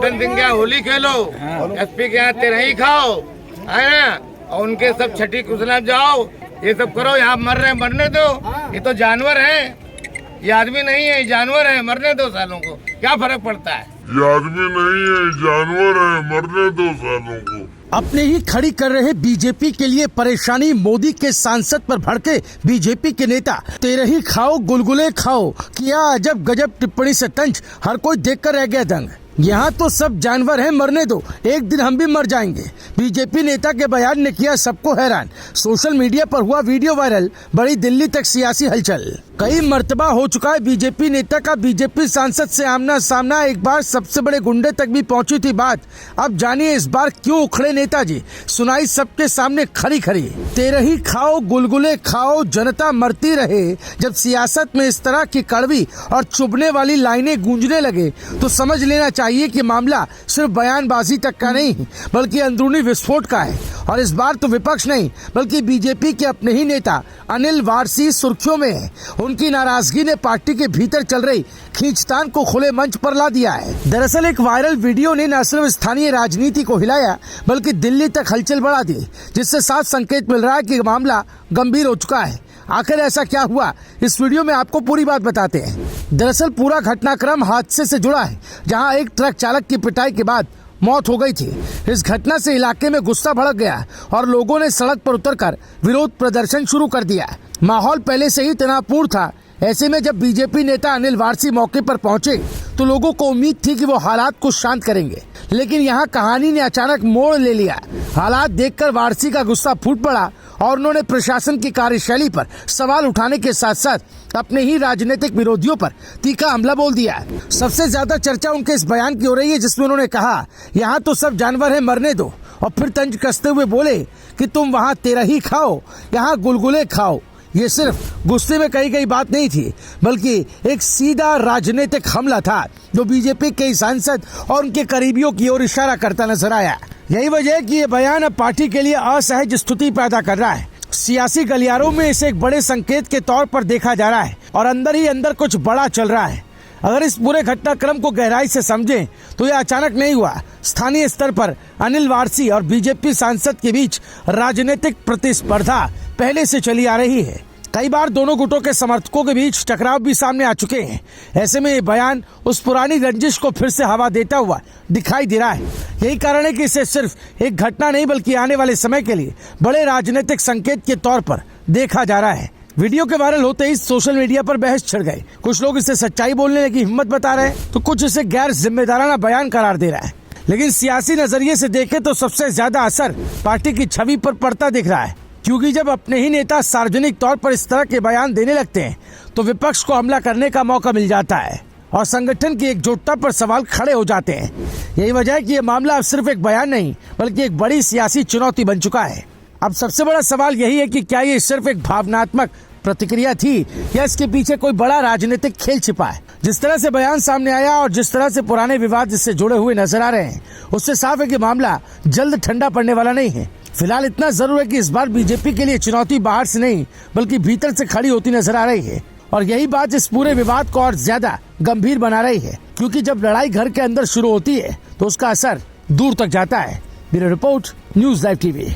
फुटन सिंह के यहाँ होली खेलो, एसपी के यहाँ तेरही खाओ, है ना, और उनके सब छठी कुशला जाओ, ये सब करो। यहाँ मर रहे मरने दो, ये तो जानवर है, ये आदमी नहीं है, जानवर है, मरने दो सालों को, क्या फर्क पड़ता है। ये आदमी नहीं है, जानवर है, मरने दो सालों को। अपने ही खड़ी कर रहे बीजेपी के लिए परेशानी। मोदी के सांसद पर भड़के बीजेपी के नेता। तेरही खाओ गुलगुले खाओ, किया अजब गजब टिप्पणी से तंज, हर कोई देखकर रह गया दंग। यहाँ तो सब जानवर हैं, मरने दो, एक दिन हम भी मर जाएंगे। बीजेपी नेता के बयान ने किया सबको हैरान। सोशल मीडिया पर हुआ वीडियो वायरल, बड़ी दिल्ली तक सियासी हलचल। कई मर्तबा हो चुका है बीजेपी नेता का बीजेपी सांसद से आमना सामना। एक बार सबसे बड़े गुंडे तक भी पहुंची थी बात। अब जानिए इस बार क्यों उखड़े नेताजी, सुनाई सबके सामने खरी खरी। तेरही खाओ गुलगुले खाओ, जनता मरती रहे। जब सियासत में इस तरह की कड़वी और चुभने वाली लाइनें गूंजने लगे तो समझ लेना चाहिए कि मामला सिर्फ बयानबाजी तक का नहीं बल्कि अंदरूनी विस्फोट का है। और इस बार तो विपक्ष नहीं बल्कि बीजेपी के अपने ही नेता अनिल वारसी सुर्खियों में है। उनकी नाराजगी ने पार्टी के भीतर चल रही खींचतान को खुले मंच पर ला दिया है। दरअसल एक वायरल वीडियो ने न सिर्फ स्थानीय राजनीति को हिलाया बल्कि दिल्ली तक हलचल बढ़ा दी, जिससे साफ संकेत मिल रहा है कि मामला गंभीर हो चुका है। आखिर ऐसा क्या हुआ, इस वीडियो में आपको पूरी बात बताते हैं। दरअसल पूरा घटनाक्रम हादसे से जुड़ा है, जहां एक ट्रक चालक की पिटाई के बाद मौत हो गई थी। इस घटना से इलाके में गुस्सा भड़क गया और लोगों ने सड़क पर उतरकर विरोध प्रदर्शन शुरू कर दिया। माहौल पहले से ही तनावपूर्ण था। ऐसे में जब बीजेपी नेता अनिल वारसी मौके पर पहुंचे तो लोगों को उम्मीद थी कि वो हालात को शांत करेंगे, लेकिन यहाँ कहानी ने अचानक मोड़ ले लिया। हालात देखकर वारसी का गुस्सा फूट पड़ा और उन्होंने प्रशासन की कार्यशैली पर सवाल उठाने के साथ साथ अपने ही राजनीतिक विरोधियों पर तीखा हमला बोल दिया। सबसे ज्यादा चर्चा उनके इस बयान की हो रही है जिसमें उन्होंने कहा यहाँ तो सब जानवर हैं, मरने दो, और फिर तंज कसते हुए बोले कि तुम वहाँ तेरही खाओ, यहाँ गुलगुले खाओ। ये सिर्फ गुस्से में कही गई बात नहीं थी बल्कि एक सीधा राजनीतिक हमला था जो बीजेपी के सांसद और उनके करीबियों की ओर इशारा करता नजर आया। यही वजह है कि ये बयान अब पार्टी के लिए असहज स्थिति पैदा कर रहा है। सियासी गलियारों में इसे एक बड़े संकेत के तौर पर देखा जा रहा है और अंदर ही अंदर कुछ बड़ा चल रहा है। अगर इस पूरे घटनाक्रम को गहराई से समझें तो यह अचानक नहीं हुआ। स्थानीय स्तर पर अनिल वारसी और बीजेपी सांसद के बीच राजनीतिक प्रतिस्पर्धा पहले से चली आ रही है। कई बार दोनों गुटों के समर्थकों के बीच टकराव भी सामने आ चुके हैं। ऐसे में ये बयान उस पुरानी रंजिश को फिर से हवा देता हुआ दिखाई दे रहा है। यही कारण है कि इसे सिर्फ एक घटना नहीं बल्कि आने वाले समय के लिए बड़े राजनीतिक संकेत के तौर पर देखा जा रहा है। वीडियो के वायरल होते ही सोशल मीडिया पर बहस छिड़ गई। कुछ लोग इसे सच्चाई बोलने की हिम्मत बता रहे हैं तो कुछ इसे गैर जिम्मेदाराना बयान करार दे रहा है। लेकिन सियासी नजरिए से देखें तो सबसे ज्यादा असर पार्टी की छवि पर पड़ता दिख रहा है, क्योंकि जब अपने ही नेता सार्वजनिक तौर पर इस तरह के बयान देने लगते हैं तो विपक्ष को हमला करने का मौका मिल जाता है और संगठन की एकजुटता पर सवाल खड़े हो जाते हैं। यही वजह है कि ये मामला अब सिर्फ एक बयान नहीं बल्कि एक बड़ी सियासी चुनौती बन चुका है। अब सबसे बड़ा सवाल यही है कि क्या ये सिर्फ एक भावनात्मक प्रतिक्रिया थी या इसके पीछे कोई बड़ा राजनीतिक खेल छिपा है। जिस तरह से बयान सामने आया और जिस तरह से पुराने विवाद इससे जुड़े हुए नजर आ रहे हैं उससे साफ है कि मामला जल्द ठंडा पड़ने वाला नहीं है। फिलहाल इतना जरूर है कि इस बार बीजेपी के लिए चुनौती बाहर से नहीं बल्कि भीतर से खड़ी होती नजर आ रही है और यही बात इस पूरे विवाद को और ज्यादा गंभीर बना रही है, क्योंकि जब लड़ाई घर के अंदर शुरू होती है तो उसका असर दूर तक जाता है। Bureau report, news live TV.